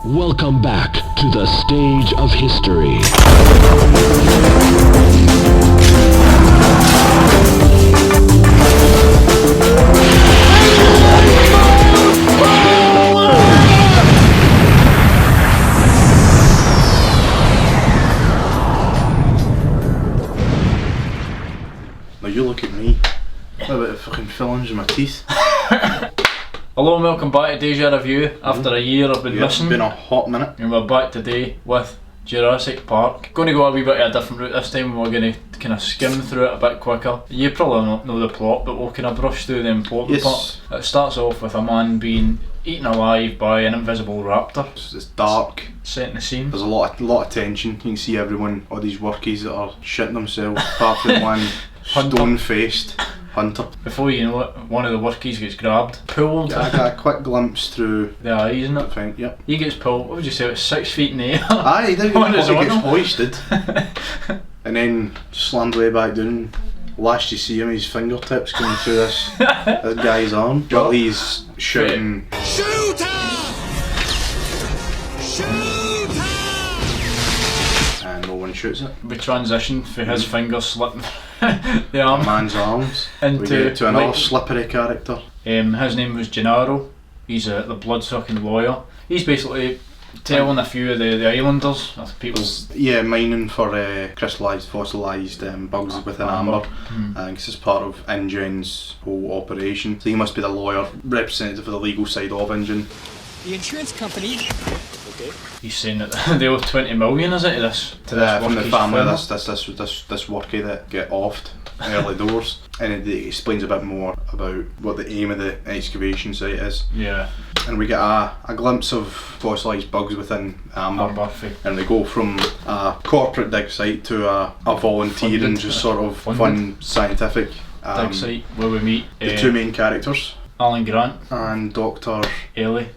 Welcome back to the stage of history. Now you look at me. What about the fucking fillings in my teeth? Hello and welcome back to Deja-Review. After a year I've been missing. It's been a hot minute. And we're back today with Jurassic Park. Going to go a wee bit of a different route this time. We're going to kind of skim through it a bit quicker. You probably don't know the plot, but we'll kind of brush through the important part. It starts off with a man being eaten alive by an invisible raptor. It's dark. Setting the scene. There's a lot of tension. You can see everyone, all these workies that are shitting themselves, apart from one stone-faced hunter. Before you know it, one of the workies gets grabbed, pulled. I got a quick glimpse through the eyes, isn't it? Thing, yep. He gets pulled, what would you say, it was 6 feet in the air? Aye, he gets hoisted and then slammed way back down. Last you see him, his fingertips going through this guy's arm. Jolly's shouting, "Shoot her! Shoot her!" And no one shoots it. We transition for his fingers slipping the arm. Man's arms. Into to another slippery character. His name was Gennaro. He's the blood-sucking lawyer. He's basically telling a few of the islanders, people. Yeah, mining for crystallised, fossilised bugs within amber. This is part of InGen's whole operation. So he must be the lawyer, representative for the legal side of InGen. The insurance company. Okay. He's saying that they owe 20 million, is it, to this from the family, this workie that get offed early doors, and it explains a bit more about what the aim of the excavation site is. Yeah. And we get a glimpse of fossilised bugs within amber, and they go from a corporate dig site to a volunteer and just sort of fun scientific dig site where we meet the two main characters, Alan Grant and Dr. Ellie,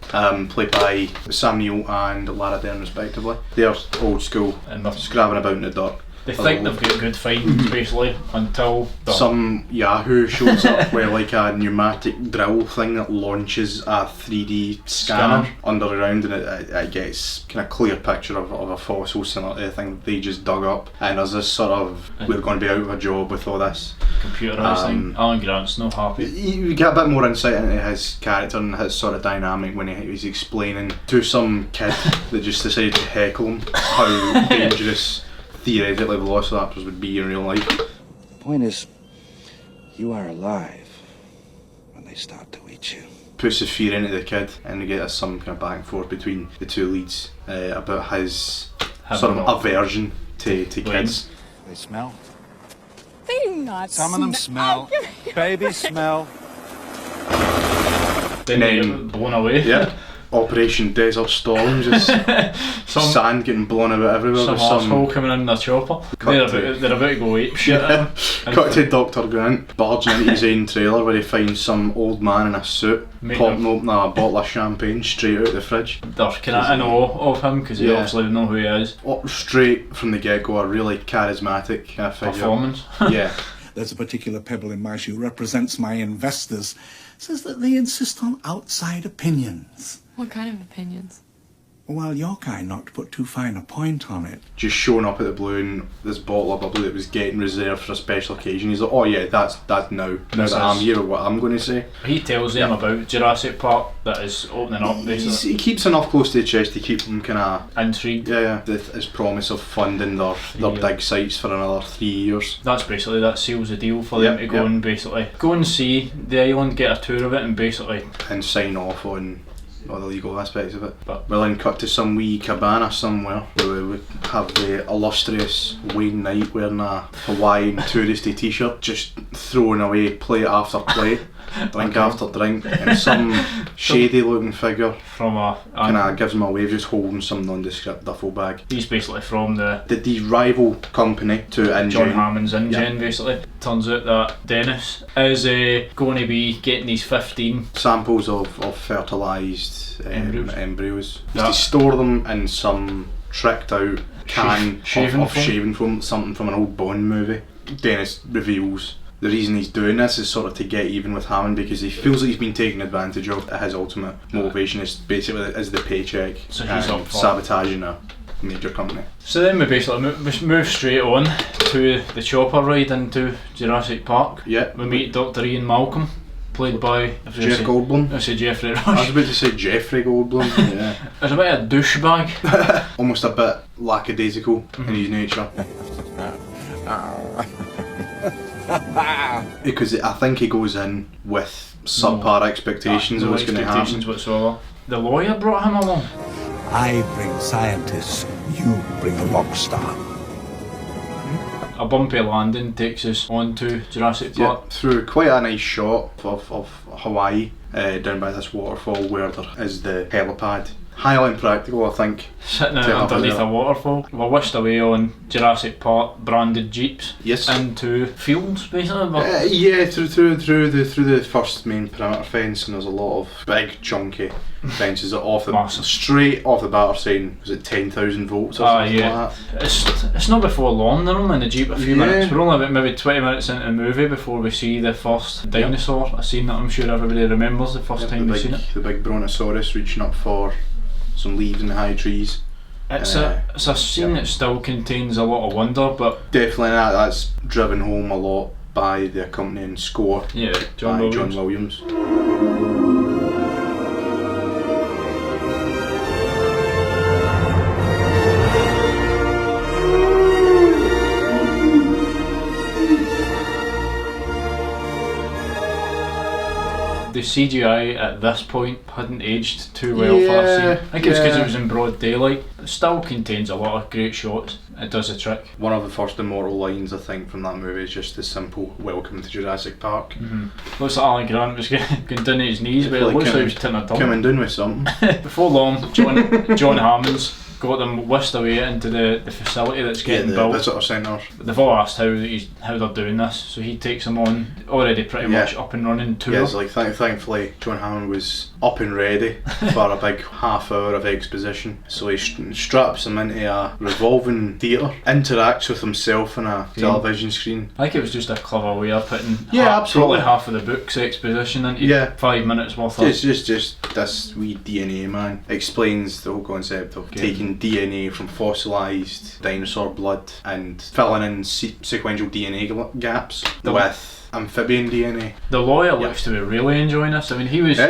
played by Sam Neill and Lara Dern respectively. They're old school and they're scrabbing about in the dirt. They think they've got good findings basically until some Yahoo shows up with like a pneumatic drill thing that launches a 3D scanner underground, and it gets kind of clear picture of a fossil similar thing that they just dug up, and there's this sort of we're going to be out of a job with all this computerised thing. Alan Grant's not happy. You get a bit more insight into his character and his sort of dynamic when he's explaining to some kid that just decided to heckle him how dangerous theoretically velociraptors would be in real life. The point is, you are alive when they start to eat you. Puts the fear into the kid, and we get some kind of back and forth between the two leads about his sort of aversion to kids. They smell. They do not. Some of them smell. Baby smell. Then they get blown away. Yeah. Operation Desert Storm, just sand getting blown about everywhere. Some arsehole coming in their chopper. They're about to go ape shit. Cut to Dr. Grant barging into his own trailer where he finds some old man in a suit popping open a bottle of champagne straight out of the fridge. They're kind of in awe of him because they obviously know who he is. Straight from the get-go, a really charismatic kind of figure. Performance. Yeah. There's a particular pebble in my shoe, represents my investors, says that they insist on outside opinions. What kind of opinions? Well, your kind not to put too fine a point on it. Just showing up at the blue in this bottle of bubbly that was getting reserved for a special occasion. He's like, oh yeah, that's now that I'm here, what I'm going to say. He tells them about Jurassic Park that is opening up basically. He keeps enough close to the chest to keep them kind of intrigued. Yeah. His promise of funding their dig sites for another 3 years. That seals the deal for them to go and basically go and see the island, get a tour of it, and basically sign off on all the legal aspects of it. But we'll then cut to some wee cabana somewhere where we would have the illustrious Wayne Knight wearing a Hawaiian touristy t-shirt, just throwing away plate after plate, drink after drink, and some shady looking figure from kind of gives him a wave, just holding some nondescript duffel bag. He's basically from the rival company to InGen. John Hammond's InGen basically. Turns out that Dennis is going to be getting these 15 samples of fertilised embryos. To store them in some tricked out can of shaving foam, something from an old Bond movie. Dennis reveals the reason he's doing this is sort of to get even with Hammond, because he feels like he's been taken advantage of. His ultimate motivation is basically is the paycheck, So he's up for sabotaging a major company. So then we basically move straight on to the chopper ride into Jurassic Park. Yeah. We meet Dr. Ian Malcolm, played by Jeff Goldblum. I say Jeffrey Rush. I was about to say Jeffrey Goldblum. Yeah. There's a bit of a douchebag. Almost a bit lackadaisical in his nature. Because I think he goes in with subpar expectations of what's going to happen. Whatsoever. The lawyer brought him along. I bring scientists, you bring a rock star. A bumpy landing takes us on to Jurassic Park. Yeah, through quite a nice shot of Hawaii, down by this waterfall where there is the helipad. Highly impractical, I think. Sitting out underneath a waterfall. We're whisked away on Jurassic Park branded jeeps. Yes. Into fields, basically. Yeah, through the first main perimeter fence, and there's a lot of big chunky fences straight off the bat are saying, was it 10,000 volts or something like that? It's not before long, they're only in the jeep a few minutes. We're only about maybe 20 minutes into the movie before we see the first dinosaur, a scene that I'm sure everybody remembers the first time we've seen it. The big brontosaurus reaching up for some leaves in the high trees. It's a scene that still contains a lot of wonder, but definitely that's driven home a lot by the accompanying score. Yeah, John Williams. The CGI at this point hadn't aged too well for that scene. I think it was because it was in broad daylight. It still contains a lot of great shots. It does a trick. One of the first immortal lines I think from that movie is just the simple "Welcome to Jurassic Park." Looks like Alan Grant was going down to his knees, but it looks like he was taking a dump. Coming down with something. Before long, John Hammond's got them whisked away into the facility that's getting built. The visitor centre. They've all asked how they're doing this, so he takes them on already pretty much up and running tour. Yeah, it's like thankfully John Hammond was up and ready for a big half hour of exposition. So he straps them into a revolving theatre, interacts with himself on a television screen. I think it was just a clever way of putting absolutely probably half of the book's exposition into 5 minutes worth of. Just this wee DNA man explains the whole concept of taking DNA from fossilised dinosaur blood and filling in sequential DNA gaps with amphibian DNA. The lawyer looks to be really enjoying this. I mean, he was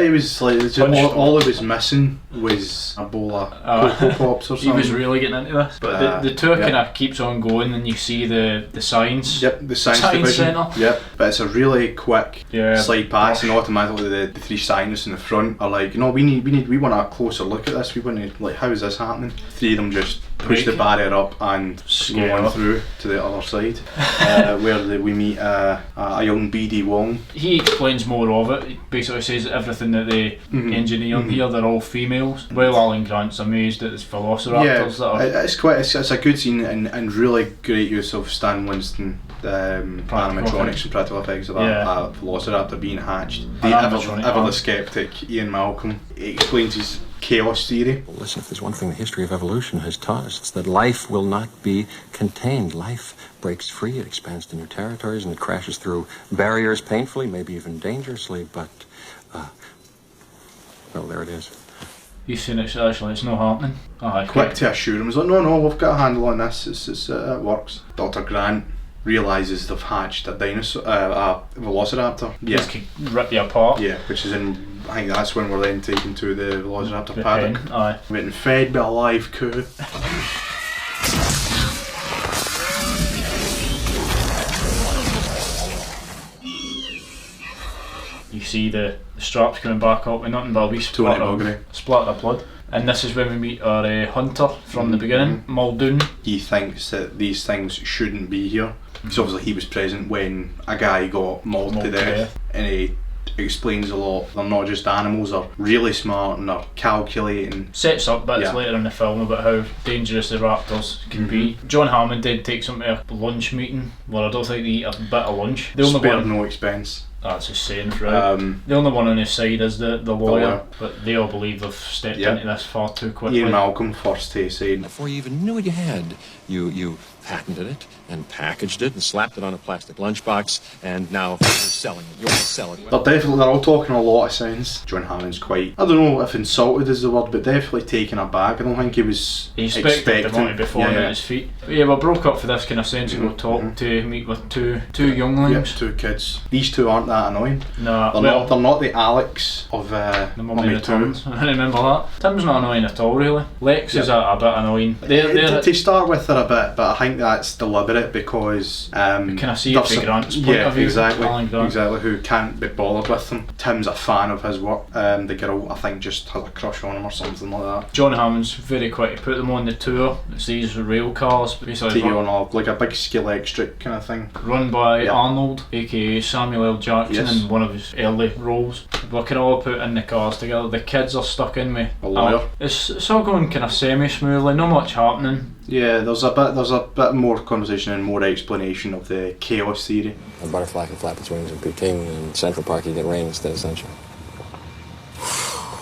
like all it was missing was a bowl of Cocoa Pops or something. He was really getting into this. But the tour kind of keeps on going, and you see the science. Yep, the science division. Centre. Yep, but it's a really quick slide past, and automatically the three scientists in the front are like, no, we want a closer look at this. We want to, like, how is this happening? Three of them just push the barrier up and go on through to the other side, where we meet a young BD Wong. He explains more of it. He basically says everything that they engineer here, they're all females. While Alan Grant's amazed at his velociraptors that are... It's a good scene and really great use of Stan Winston, animatronics and practical effects of a velociraptor being hatched. The ever the skeptic Ian Malcolm explains his chaos theory. Well, listen, if there's one thing the history of evolution has taught us, it's that life will not be contained. Life breaks free, it expands to new territories, and it crashes through barriers painfully, maybe even dangerously, but, well, there it is. He's seen it, actually, it's not happening. Quick to assure him, he's like, no, we've got a handle on this, it works. Dr. Grant realises they've hatched a velociraptor. This could rip you apart. Yeah, which is I think that's when we're then taken to the velociraptor paddock. Aye. We're getting fed by a live coup. You see the straps coming back up with nothing but a wee splat of blood. And this is when we meet our hunter from the beginning, Muldoon. He thinks that these things shouldn't be here. Because obviously he was present when a guy got mauled to death. And he explains a lot. They're not just animals, they're really smart and they're calculating. Sets up bits later in the film about how dangerous the raptors can be. John Hammond did take some to a lunch meeting where I don't think they eat a bit of lunch. Spared no expense. That's his saying throughout. The only one on his side is the lawyer, but they all believe they've stepped into this far too quickly. Ian Malcolm first to say, Before you even knew what you had, you patented it and packaged it and slapped it on a plastic lunchbox, and now you're selling it. You're selling it. they're all talking a lot of sense. John Hammond's quite, I don't know if insulted is the word, but definitely taken aback. I don't think he was expecting the money before at his feet. But yeah, we broke up for this kind of sensible talk to meet with two younglings. 2 kids. These 2 aren't that annoying. No, they're not the Alex of the Mummy 2. Tims. I remember that. Tim's not annoying at all, really. Lex is a bit annoying. To start with, they're a bit, but I think that's deliberate because can I see it from Grant's point of view? Exactly, who can't be bothered with them. Tim's a fan of his work. The girl, I think, just has a crush on him or something like that. John Hammond's very quick to put them on the tour. It's these rail cars, basically like a big skill electric kind of thing. Run by Arnold, aka Samuel L. Jackson, in one of his early roles. We can all put in the cars together. The kids are stuck in me. A lawyer. It's all going kind of semi-smoothly, not much happening. Yeah, there's a bit more conversation and more explanation of the chaos theory. A butterfly can flap its wings in Peking, and in Central Park you get rain instead of sunshine.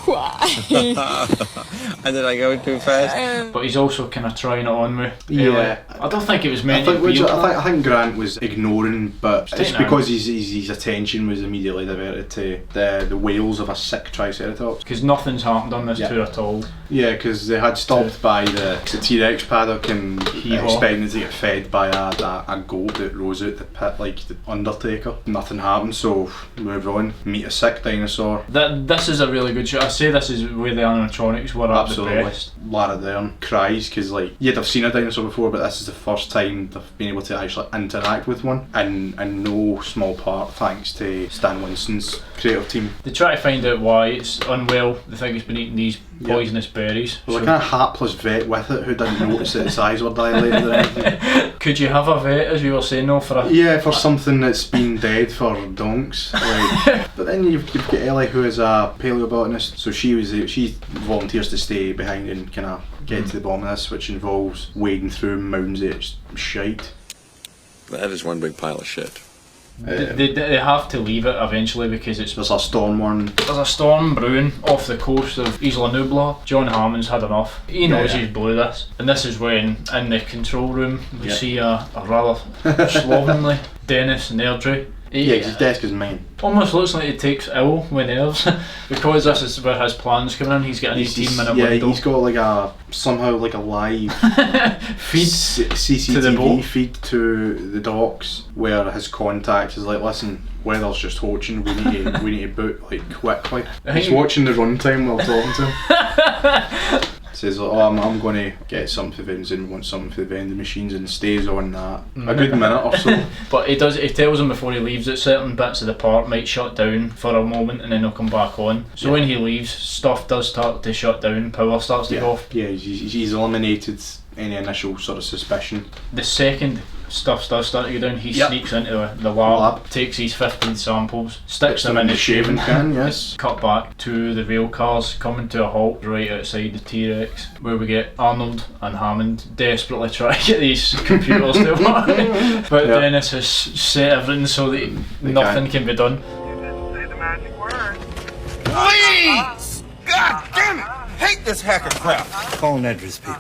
Why? Did I go too fast? But he's also kind of trying it on me. Yeah. I don't think it was meant to be. I think Grant was ignoring, but it's because his attention was immediately diverted to the wails of a sick Triceratops. Because nothing's happened on this tour at all. Yeah, because they had stopped by the T-Rex paddock and expecting it to get fed by a goat that rose out the pit like the Undertaker. Nothing happened, so move on. Meet a sick dinosaur. This is a really good show. I say this is where the animatronics were at the best. Lara Dern cries because you'd have seen a dinosaur before, but this is the first time they've been able to actually interact with one, and in no small part thanks to Stan Winston's creative team. They try to find out why it's unwell. They think it's been eating these poisonous berries. There's a kind of hapless vet with it who didn't notice that its eyes were dilated or anything. Could you have a vet, as you were saying, though, for something that's been dead for donks. But then you've got Ellie, who is a paleobotanist, so she volunteers to stay behind and kind of get to the bottom of this, which involves wading through mounds of shite. That is one big pile of shit. They have to leave it eventually because there's a storm warning. There's a storm brewing off the coast of Isla Nublar. John Hammond's had enough. He knows he's blew this, and this is when in the control room we see a rather slovenly Dennis Nerdry. His desk is mine. Almost looks like he takes ill with nerves because this is where his plans come in. He's got an 18-minute window. He's got like a live feed CCTV to the boat. Feed to the docks where his contact is like, listen, weather's just watching. We need to boot quickly. He's watching the runtime while talking to him. Says, I'm going to get something for the vendors and want something for the vending machines, and stays on that a good minute or so. But he tells him before he leaves that certain bits of the park might shut down for a moment and then he'll come back on. So when he leaves, stuff does start to shut down, power starts to go off. Yeah, he's eliminated any initial sort of suspicion. The second stuff does start to go down, he sneaks into the lab, takes these 15 samples, sticks them in the shaving can. Yes. Cut back to the rail cars coming to a halt right outside the T-Rex, where we get Arnold and Hammond desperately trying to get these computers to work, but Dennis has set everything so that nothing can be done. You didn't say the magic word. Please! God damn it! Hate this hacker crap! Call Nedra's people.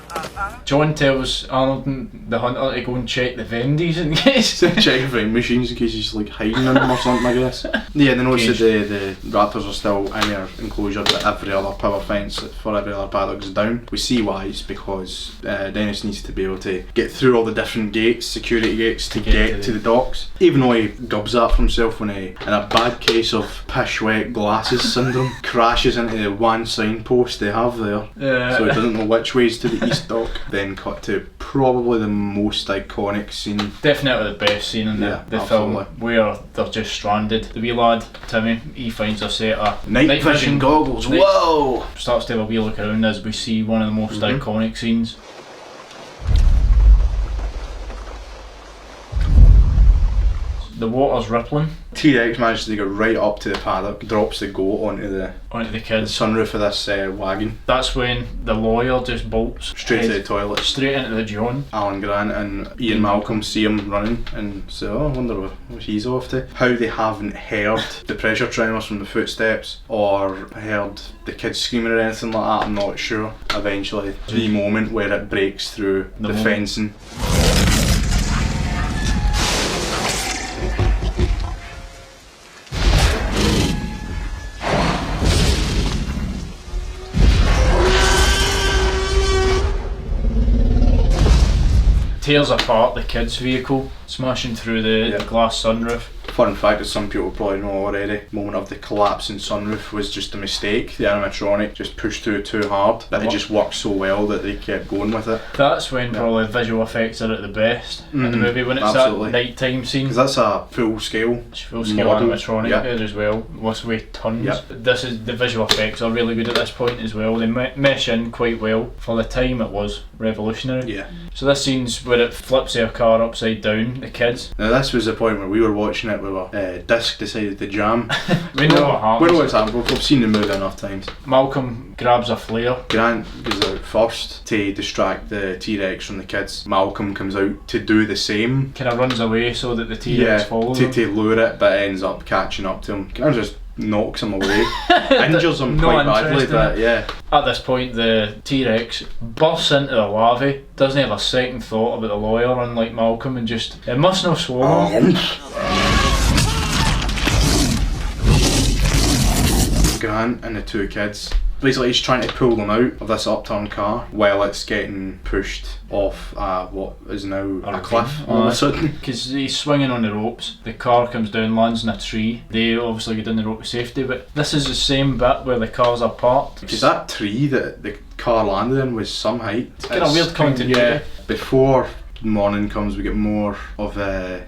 John tells Arnold and the hunter to go and check the vendies in case. Check vending machines in case he's hiding in them or something, I guess. Yeah, they notice that the raptors are still in their enclosure, but every other power fence for every other paddock is down. We see why. It's because Dennis needs to be able to get through all the different gates, security gates, to get to the docks. Even though he gubs that for himself when he, in a bad case of pish-wet glasses syndrome, crashes into the one signpost they have there. So he doesn't know which way's to the east dock. Then cut to probably the most iconic scene. Definitely the best scene in the film, where they're just stranded. The wee lad, Timmy, he finds a set of night vision goggles. Whoa! Starts to have a wee look around as we see one of the most iconic scenes. The water's rippling. T-Rex manages to get right up to the paddock, drops the goat onto the kids. sunroof of this wagon. That's when the lawyer just bolts Straight to the toilet. straight into the John. Alan Grant and Ian Malcolm see him running and say, oh, I wonder what he's off to. How they haven't heard the pressure tremors from the footsteps or heard the kids screaming or anything like that, I'm not sure. Eventually, the moment where it breaks through the fencing. Tears apart the kids' vehicle, smashing through the glass sunroof. Fun fact that some people probably know already, the moment of the collapsing sunroof was just a mistake. The animatronic just pushed through too hard, but it just worked so well that they kept going with it. That's when probably visual effects are at the best in the movie, when it's absolutely. that night-time scene. Because that's a full-scale animatronic there as well, must weigh tons. The visual effects are really good at this point as well. They mesh in quite well. For the time it was revolutionary. Yeah. So this scene's where it flips their car upside down, the kids. Now this was the point where we were watching it with our disc decided to jam. We know what happens. We know what's happened, we've seen the movie enough times. Malcolm grabs a flare. Grant goes out first to distract the T-Rex from the kids. Malcolm comes out to do the same. Kind of runs away so that the T-Rex follows him. To lure it, but ends up catching up to him. Grant just knocks him away, injures him quite badly, but yeah. At this point the T-Rex bursts into the lava, doesn't have a second thought about the lawyer, unlike Malcolm, and just, it must not swallow. Grant and the two kids, basically he's trying to pull them out of this upturned car while it's getting pushed off what is now a cliff all of a sudden. Because he's swinging on the ropes, the car comes down, lands in a tree. They obviously get down the rope of safety, but this is the same bit where the cars are parked. Because that tree that the car landed in was some height. It's kind of weird continuity. Yeah, before morning comes we get more of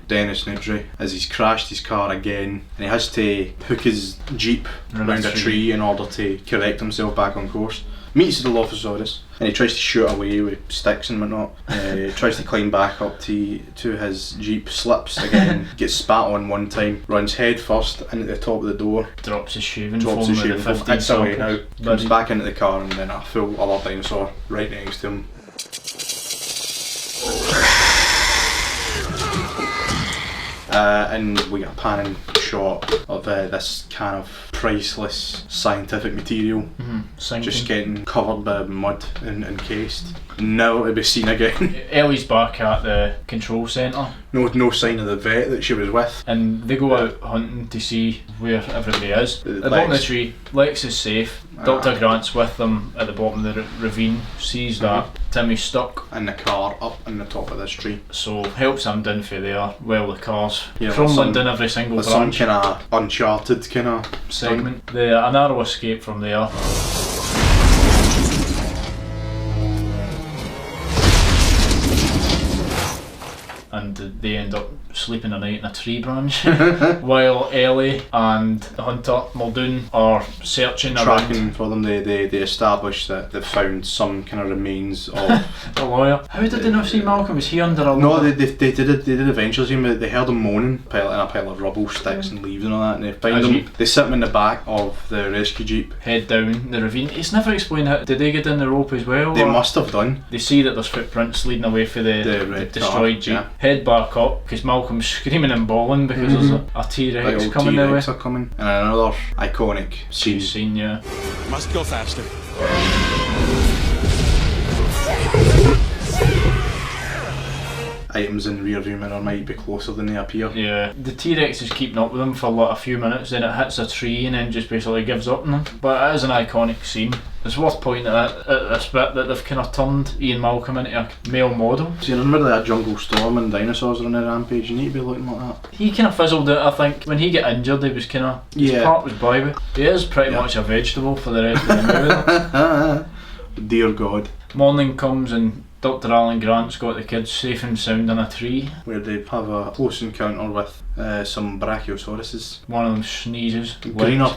Dennis Nedry as he's crashed his car again and he has to hook his Jeep around a tree in order to correct himself back on course. Meets the Dilophosaurus and he tries to shoot away with sticks and whatnot. Tries to climb back up to his Jeep, slips again, gets spat on one time, runs head first into the top of the door, drops his shaving foam with the 15 hits away now, comes back into the car and then a full other dinosaur right next to him. And we get a panning shot of this kind of priceless scientific material just getting covered by mud and encased, never to be seen again. Ellie's back at the control centre. No sign of the vet that she was with. And they go out hunting to see where everybody is. At the bottom of the tree, Lex is safe. Dr. Grant's with them at the bottom of the ravine, sees that Timmy's stuck in the car up in the top of this tree. So helps him down for there while the car's crumbling down every single branch. Some kind of Uncharted kind of segment. A narrow escape from there. And they end up sleeping a night in a tree branch while Ellie and the hunter Muldoon are searching tracking for them. They establish that they've found some kind of remains of the lawyer. How did they not see Malcolm? Was he under a No, they did eventually see him. They heard him moaning in a pile of rubble, sticks and leaves and all that, and they find him. They sit him in the back of the rescue jeep, head down the ravine. It's never explained how did they get down the rope as well. They must have done. They see that there's footprints leading away for the destroyed jeep. Head back up because Malcolm's screaming and bawling because there's a T-Rex coming their way. And another iconic scene. Yeah. Must go faster. Items in the rear view mirror might be closer than they appear. Yeah, the T-Rex is keeping up with them for like a few minutes, then it hits a tree and then just basically gives up on them. But it is an iconic scene. It's worth pointing at this bit that they've kind of turned Ian Malcolm into a male model. So you remember that jungle storm and dinosaurs are on a rampage? You need to be looking like that. He kind of fizzled out, I think. When he got injured, he was kind of his part was by. He is pretty much a vegetable for the rest of the movie. Dear God. Morning comes and Dr. Alan Grant's got the kids safe and sound in a tree. Where they have a close encounter with some brachiosauruses. One of them sneezes. Greener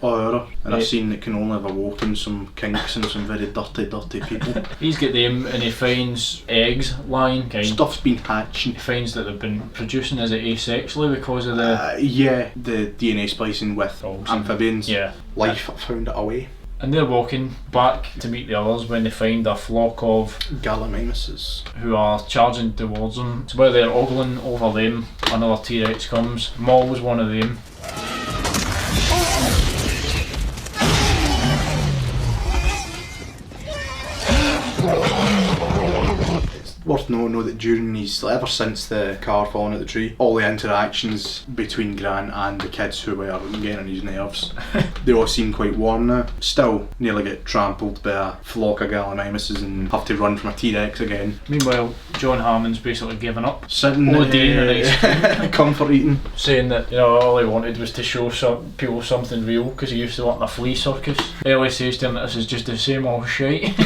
horror in a Right. scene that can only have awoken some kinks and some very dirty, dirty people. He's got them and he finds eggs lying, kind. Stuff's been hatching. He finds that they've been producing, is it asexually because of the... Yeah, the DNA splicing with Frogs. amphibians. Yeah. Life found it away. And they're walking back to meet the others when they find a flock of Gallimimuses. who are charging towards them. So while they're ogling over them, another T-Rex comes. Maul's one of them. Worth noting though that during these, ever since the car falling at the tree, all the interactions between Grant and the kids who were getting on his nerves, they all seem quite warm now. Still nearly get trampled by a flock of Gallimimuses and have to run from a T-Rex again. Meanwhile, John Hammond's basically given up, Sitting ODing on ice cream, comfort eating. saying that, you know, all he wanted was to show some people something real because he used to work in a flea circus. Ellie says to him that this is just the same old shite.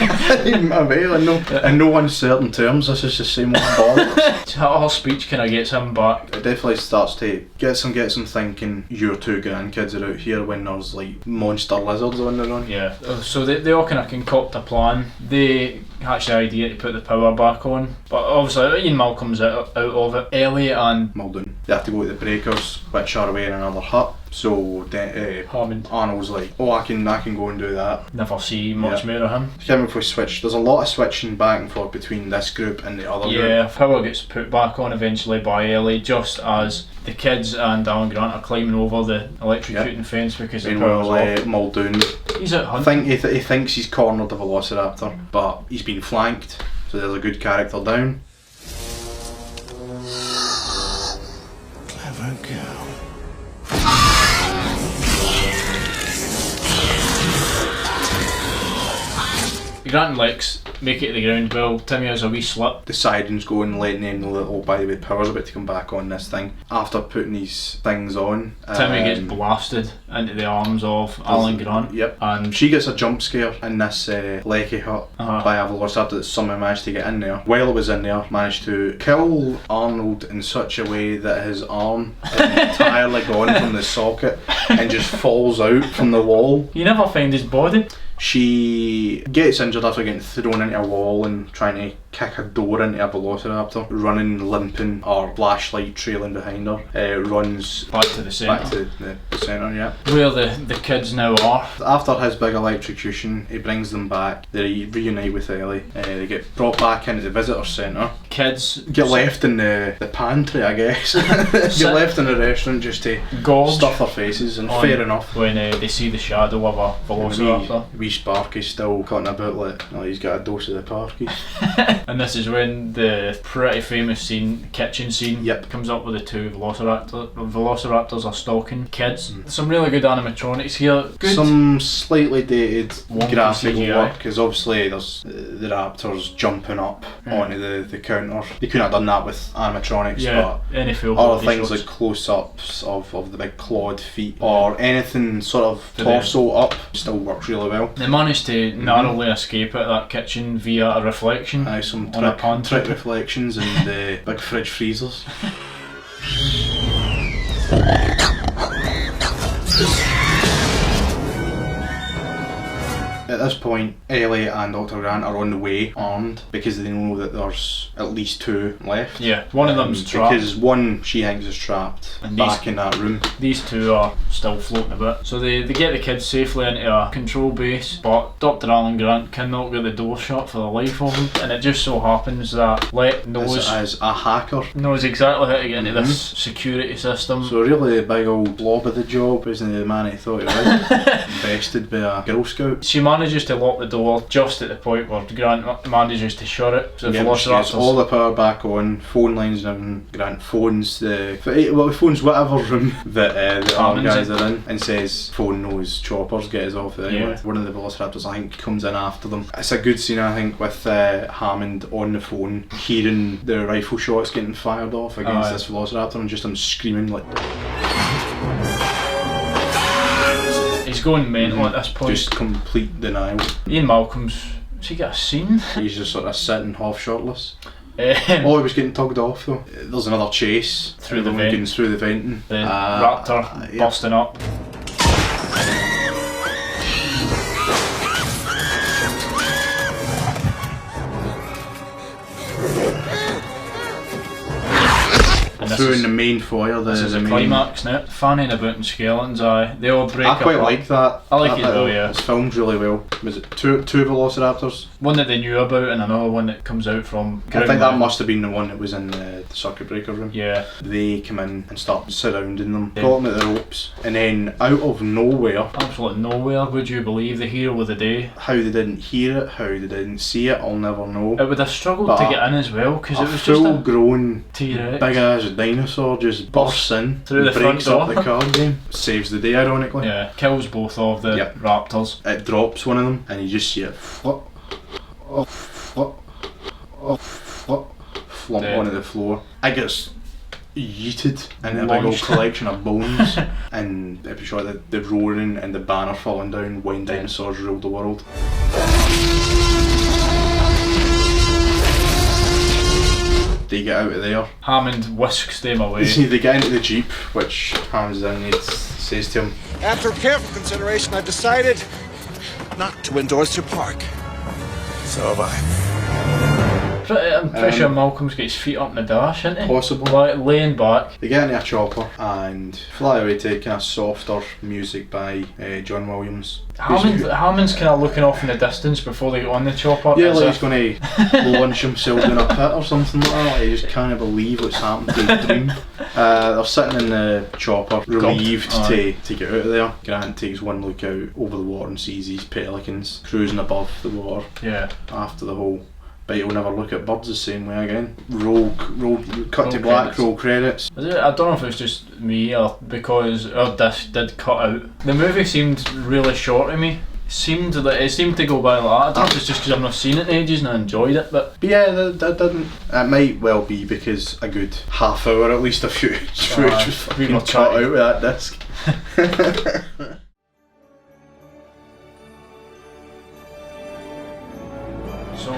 In no uncertain terms, this is the same old bollocks. Her speech kind of gets him back. It definitely starts to get some thinking your two grandkids are out here when there's like monster lizards on the run. Yeah, so they all kind of concoct a plan. They hatch the idea to put the power back on, but obviously Ian Malcolm's out of it. Ellie and Muldoon. They have to go to the breakers, which are away in another hut. So Hammond Arnold's like, oh, I can go and do that. never see much Yeah. more of him. Can't remember if we switched. There's a lot of switching back and forth between this group and the other group. Yeah, power gets put back on eventually by Ellie, just as the kids and Alan Grant are climbing over the electrocuting fence because the power's Meanwhile, off. Muldoon, He's out I hunting. think he thinks he's cornered the Velociraptor, but he's been flanked, so there's a good character down. Clever girl. Grant and Lex make it to the ground. Well, Timmy has a wee slip. The sirens go and letting them know that, oh, by the way, power's about to come back on this thing. After putting these things on, Timmy gets blasted into the arms of Alan Grant. Yep. And She gets a jump scare in this Lecky hut by a Velociraptor that somehow managed to get in there. While it was in there, managed to kill Arnold in such a way that his arm is entirely gone from the socket and just falls out from the wall. you never find his body. She gets injured after getting thrown into a wall and trying to kick a door into a Velociraptor. Running, limping, or flashlight trailing behind her. Runs Back to the centre. back to the centre, yeah. Where the kids now are. After his big electrocution, he brings them back. They reunite with Ellie. They get brought back into the visitor centre. Kids Get left in the pantry, I guess. Get left in the restaurant just to gorge stuff their faces, and on fair enough. when they see the shadow of a Velociraptor. Wee Sparky's still cutting about like, oh, he's got a dose of the Parky. And this is when the pretty famous scene, kitchen scene, Yep. comes up with the two Velociraptors are stalking kids. Some really good animatronics here. Good. Some slightly dated Wonky graphical CGI. work, because obviously there's the raptors jumping up onto the counter. They couldn't have done that with animatronics, yeah, any full but other body things shots. like close-ups of the big clawed feet or anything sort of For torso up still works really well. They managed to narrowly escape out of that kitchen via a reflection Some on a pantry. trick reflections and big fridge freezers. At this point, Ellie and Dr. Grant are on the way, armed, because they know that there's at least two left. Yeah, one of them's trapped. Because one she thinks is trapped And back in that room. These two are still floating about. So they get the kids safely into a control base, but Dr. Alan Grant cannot get the door shut for the life of him. And it just so happens that Let knows As a hacker. exactly how to get into this security system. So really the big old blob of the job isn't the man he thought he was. Invested by a Girl Scout. She manages to lock the door just at the point where Grant manages to shut it. So the She gets all Velociraptors. the power back on, phone lines and everything. Grant phones he phones whatever room that the armed Hammond's guys are in and says, phone knows choppers, get us off there. Yeah. One of the Velociraptors, I think, comes in after them. It's a good scene, I think, with Hammond on the phone, hearing the rifle shots getting fired off against this Velociraptor and just him screaming like... He's going mental at this point. Just complete denial. Ian Malcolm's. Has he got a scene? He's just sort of sitting half shirtless. Um, Oh, he was getting tugged off though. There's another chase Through the Everyone vent. getting through the venting. the raptor yeah. busting up. And through in the main foyer. This is a main climax now. Fanning about in skeletons, they all break I quite apart. like that. I like that it though, little- yeah. It's filmed really well. Was it two Velociraptors? One that they knew about and another one that comes out from I ground think that level. must have been the one that was in the circuit breaker room. Yeah. They come in and start surrounding them, Yeah. got them at the ropes, and then out of nowhere, Absolutely nowhere would you believe the hero of the day. how they didn't hear it, how they didn't see it, I'll never know. It would have struggled But to get in as well because A it was just full a grown T-Rex. big ass dinosaur just bursts in, through the front breaks up door. the card game, saves the day ironically. Yeah, kills both of the Yep. raptors. It drops one of them and you just see it flip, flip, flip, flump Dead. onto the floor. It gets yeeted into a big old Launched. collection of bones, and if you shot the roaring and the banner falling down when dinosaurs ruled the world. They get out of there. Hammond whisks them away. They get into the Jeep, which Ham's in and says to him, After careful consideration, I've decided not to endorse your park. So have I. I'm pretty sure Malcolm's got his feet up in the dash, isn't he? Possible. Like laying back. They get into a chopper and fly away to kind of softer music by John Williams. Hammond's kind of looking off in the distance before they get on the chopper. Yeah, as like if- he's going to launch himself in a pit or something like that. He just can't believe what's happened to his dream. They're sitting in the chopper, relieved to get out of there. Grant takes one look out over the water and sees these pelicans cruising above the water. Yeah. After the whole bite, he'll never look at birds the same way again. Cut to Roll black, credits. roll credits. I don't know if it was just me or because our disc did cut out. The movie seemed really short to me. It seemed to go by like that. I don't know if it's just because I've not seen it in ages and I enjoyed it, but But yeah, that didn't. It might well be because a good half hour at least of footage was we fucking were cut chatting. out with that disc. so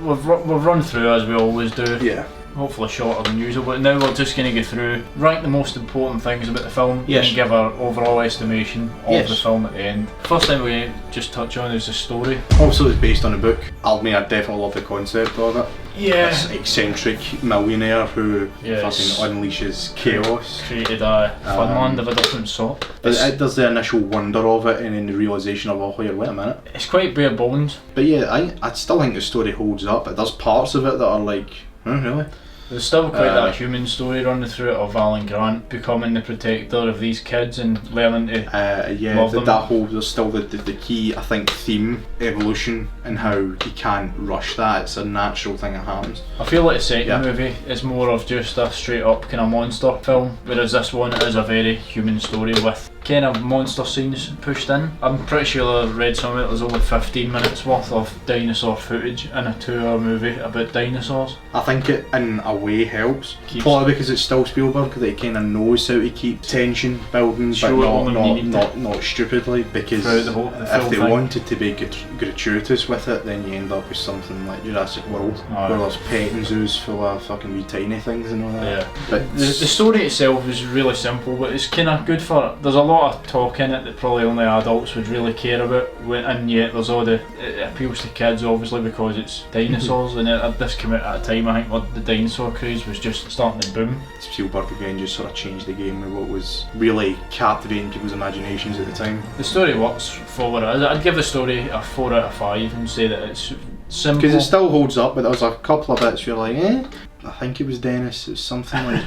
we've run through as we always do. Yeah. Hopefully shorter than usual, but now we're just going to go through, rank the most important things about the film, Yes. and give our overall estimation of Yes. the film at the end. First thing we're going to just touch on is the story. Also, it's based on a book. I definitely love the concept of it. Yeah. This eccentric millionaire who Yes. fucking unleashes chaos. Created a funland of a different sort. But it does the initial wonder of it and then the realisation of, oh, here, wait a minute. It's quite bare bones. But yeah, I still think the story holds up. There's parts of it that are like, oh, really? There's still quite that human story running through it of Alan Grant becoming the protector of these kids and learning to love them. That whole, there's still the key, I think, theme, evolution, and how you can't rush that. It's a natural thing that happens. I feel like the second Yeah. movie is more of just a straight up kind of monster film, whereas this one is a very human story with kind of monster scenes pushed in. I'm pretty sure I read somewhere that there's only 15 minutes worth of dinosaur footage in a 2-hour movie about dinosaurs. I think it, in a way, helps. Keeps- Probably because it's still Spielberg, that he kind of knows how to keep tension building, Sure, but all they needed not stupidly. Because throughout the if full they thing. wanted to be gratuitous with it, then you end up with something like Jurassic World, Aye. where there's petting zoos full of fucking wee tiny things and all that. Yeah. But The story itself is really simple, but it's kind of good for. There's a lot of talk in it that probably only adults would really care about, and yet there's all the. It appeals to kids obviously because it's dinosaurs, and this came out at a time I think where the dinosaur craze was just starting to boom. Spielberg again just sort of changed the game with what was really captivating people's imaginations at the time. The story works for what it is. I'd give the story a 4 out of 5 and say that it's simple. Because it still holds up, but there was a couple of bits where you're like, I think it was Dennis, it was something like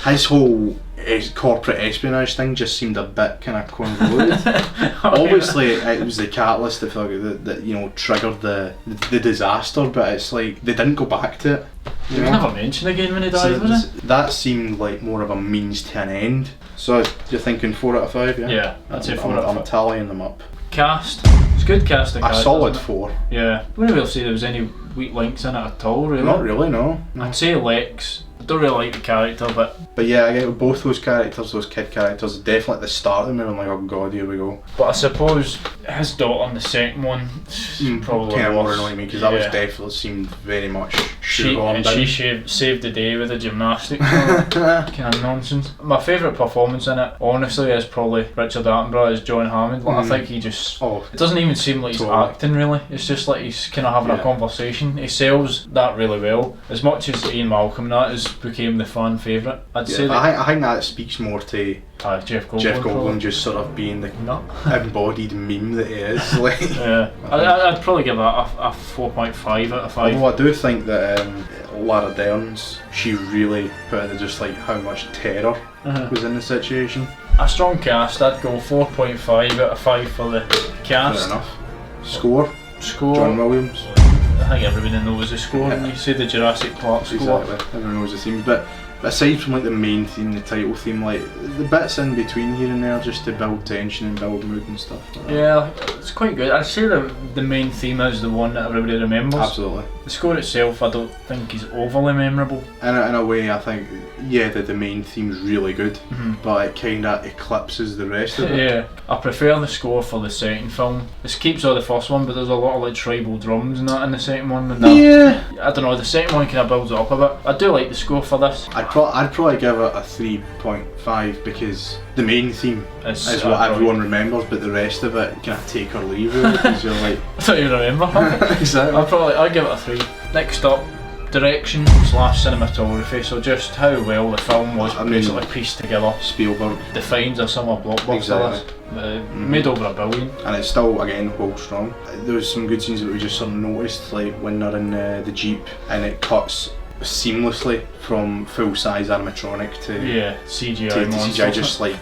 his whole corporate espionage thing just seemed a bit kind of convoluted. Obviously it was the catalyst that triggered the disaster, but it's like they didn't go back to it. You never mentioned again when he died, was it? That seemed like more of a means to an end. So you're thinking 4 out of 5, yeah? Yeah, I'd say 4 out of 5. I'm tallying them up. Cast. It's good casting. A solid 4. Yeah. I wouldn't really say there was any weak links in it at all, really. Not really, no. I'd say Lex. I don't really like the character, but yeah, I get both those characters, those kid characters, definitely at the start of them, I'm like, oh god, here we go. I suppose his daughter in the second one probably kind of more worse. annoying me because that was definitely seemed very much She saved the day with the gymnastics kind of nonsense. My favourite performance in it, honestly, is probably Richard Attenborough as John Hammond. Like, I think he just it doesn't even seem like he's acting really. It's just like he's kind of having a conversation. He sells that really well. As much as Ian Malcolm that is became the fan favourite. I'd say Yeah, that I think that speaks more to Jeff Goldblum. Jeff Goldblum probably. just sort of being the No. embodied meme that he is. Like, Yeah, I'd probably give that a 4.5 out of 5. although I do think that Lara Dern's, she really put into just like how much terror was in the situation. A strong cast. I'd go 4.5 out of 5 for the cast. Fair enough. Score, Score. John Williams. I think everybody knows the score when you say the Jurassic Park score. Exactly. Everyone knows the themes, but aside from like the main theme, the title theme, like the bits in between here and there, just to build tension and build mood and stuff. Like that. Yeah, it's quite good. I'd say the main theme is the one that everybody remembers. Absolutely. The score itself, I don't think is overly memorable. In a way, I think the main theme's really good, but it kind of eclipses the rest of it. Yeah, I prefer the score for the second film. This keeps all the first one, but there's a lot of like tribal drums and that in the second one. And Yeah. I don't know. The second one kind of builds it up a bit. I do like the score for this. I'd probably give it a 3.5 because the main theme is what everyone remembers, but the rest of it kind of take or leave really, because you're like, I don't even remember. exactly. I'd give it a 3. Next up, direction / cinematography. So just how well the film was basically pieced together. Spielberg Defines a summer blockbuster. Exactly. Made over $1 billion. and it's still again hold strong. There was some good scenes that we just sort of noticed, like when they're in the Jeep and it cuts seamlessly from full size animatronic to CGI to monsters. CGI, just like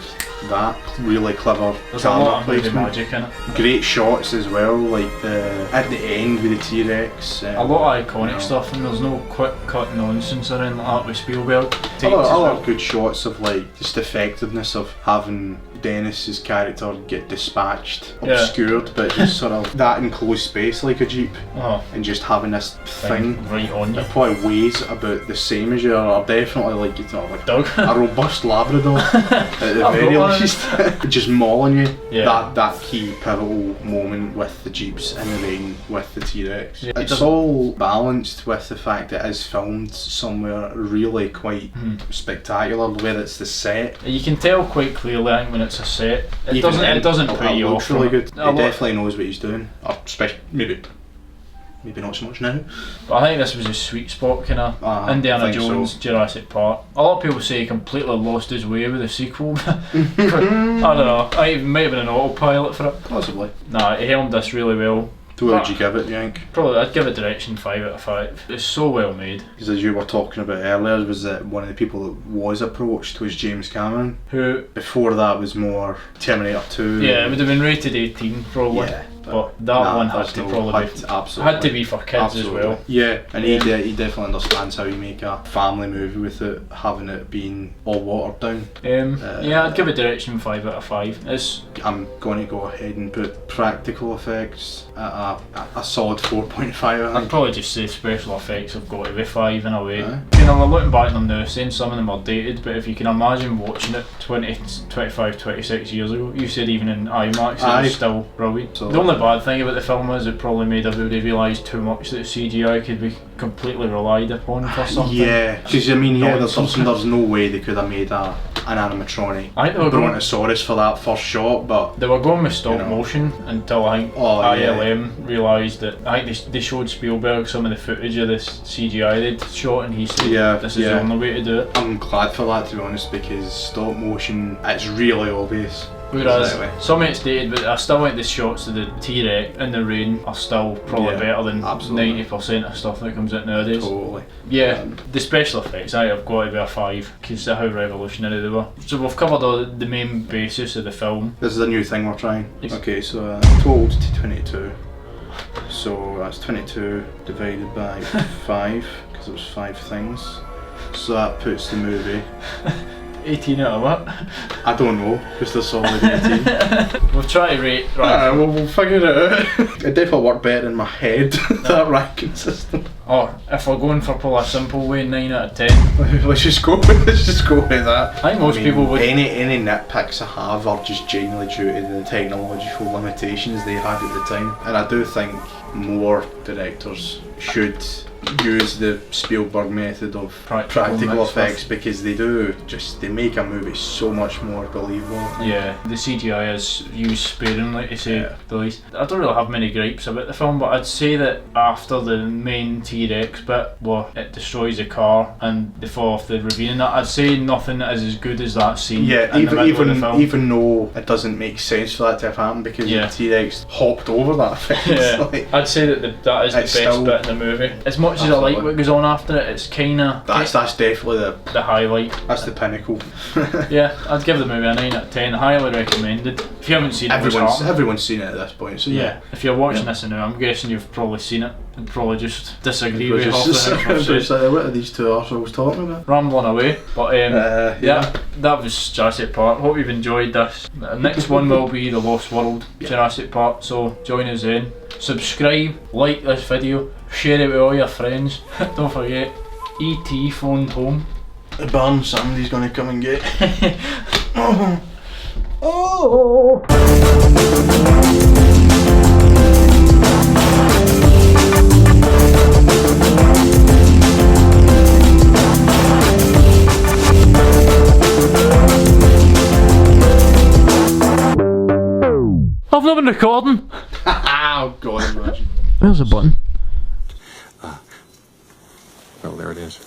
that. Really clever There's a camera lot of movie placement. magic in it. Great shots as well, like at the end with the T-Rex. A lot of iconic stuff, and there's no quick cut nonsense or anything like that with Spielberg. Other good shots of like just the effectiveness of having Dennis's character get dispatched, obscured, but just sort of that enclosed space like a Jeep, and just having this thing right on you. that probably weighs about the same as you, or definitely like like Doug. a robust Labrador at the very least, just mauling you. Yeah. That key pivotal moment with the Jeeps in the rain with the T-Rex. Yeah, It's all balanced with the fact that it is filmed somewhere really quite spectacular, whether it's the set. You can tell quite clearly, I think, when it's a set. It doesn't put you off. Really good. He A lot- definitely knows what he's doing. Or especially maybe not so much now. But I think this was a sweet spot, kind of Indiana think Jones, so. Jurassic Park. A lot of people say he completely lost his way with the sequel. I don't know. I might have been an autopilot for it. Possibly. Nah, he helmed this really well. So what would you give it, Yank? Probably, I'd give it direction 5 out of 5. It's so well made. Because as you were talking about earlier, was that one of the people that was approached was James Cameron. Who? Before that was more Terminator 2. Yeah, it would have been rated 18 probably. Yeah. But that one had to probably absolutely had to be for kids as well. Yeah, and he definitely understands how you make a family movie with it, having it being all watered down. Yeah, I'd give it direction 5 out of 5. I'm going to go ahead and put practical effects at a solid 4.5. I'd probably just say special effects have got to be 5 in a way. You know, we're looking back at them now, saying some of them are dated, but if you can imagine watching it 20, 25, 26 years ago, you said even in IMAX it was still brilliant. So the only bad thing about the film is it probably made everybody realise too much that CGI could be completely relied upon for something. Yeah, because I mean, there's no way they could have made an animatronic I think they were Brontosaurus for that first shot, but they were going with stop motion until I think ILM realised that. I think they showed Spielberg some of the footage of this CGI they'd shot, and he said this is the only way to do it. I'm glad for that, to be honest, because stop motion, it's really obvious. Whereas some of it's dated, but I still think the shots of the T-Rex in the rain are still probably better than 90% of stuff that comes out nowadays. Totally. Yeah, the special effects I have got to be a 5 because of how revolutionary they were. So we've covered all the main basis of the film. This is a new thing we're trying. Okay, so 12 to 22. So that's 22 divided by 5, because it was 5 things. So that puts the movie 18 out of what? I don't know, just a solid 18. We'll try to rate. We'll figure it out. It definitely worked better in my head, that ranking system. Or if we're going for probably a simple way, 9 out of 10. Let's just go with that. I think most people would. Any nitpicks I have are just genuinely due to the technological limitations they had at the time. And I do think more directors should use the Spielberg method of practical effects, because they make a movie so much more believable. Yeah, the CGI is used sparingly, to say the least. I don't really have many gripes about the film, but I'd say that after the main T-Rex bit where it destroys the car and they fall off the ravine and that, I'd say nothing is as good as that scene. Yeah, in the middle of the film. even though it doesn't make sense for that to have happened, because the T-Rex hopped over that fence. Yeah. Like, I'd say that that is the best bit in the movie. As much as I like what goes on after it, it's kinda... That's definitely the highlight. That's the pinnacle. Yeah, I'd give the movie a 9 out of 10. Highly recommended. If you haven't seen it, everyone's seen it at this point. So yeah. If you're watching this now, I'm guessing you've probably seen it and probably just disagree with half the things I've said. What are these two arseholes talking about? Rambling away, but that was Jurassic Park. Hope you've enjoyed this. The next one will be The Lost World, Jurassic Park, so join us then. Subscribe, like this video, share it with all your friends. Don't forget, E.T. phoned home. The barn, somebody's gonna come and get. I've not been recording. Oh God, imagine. There's a button. Well, there it is.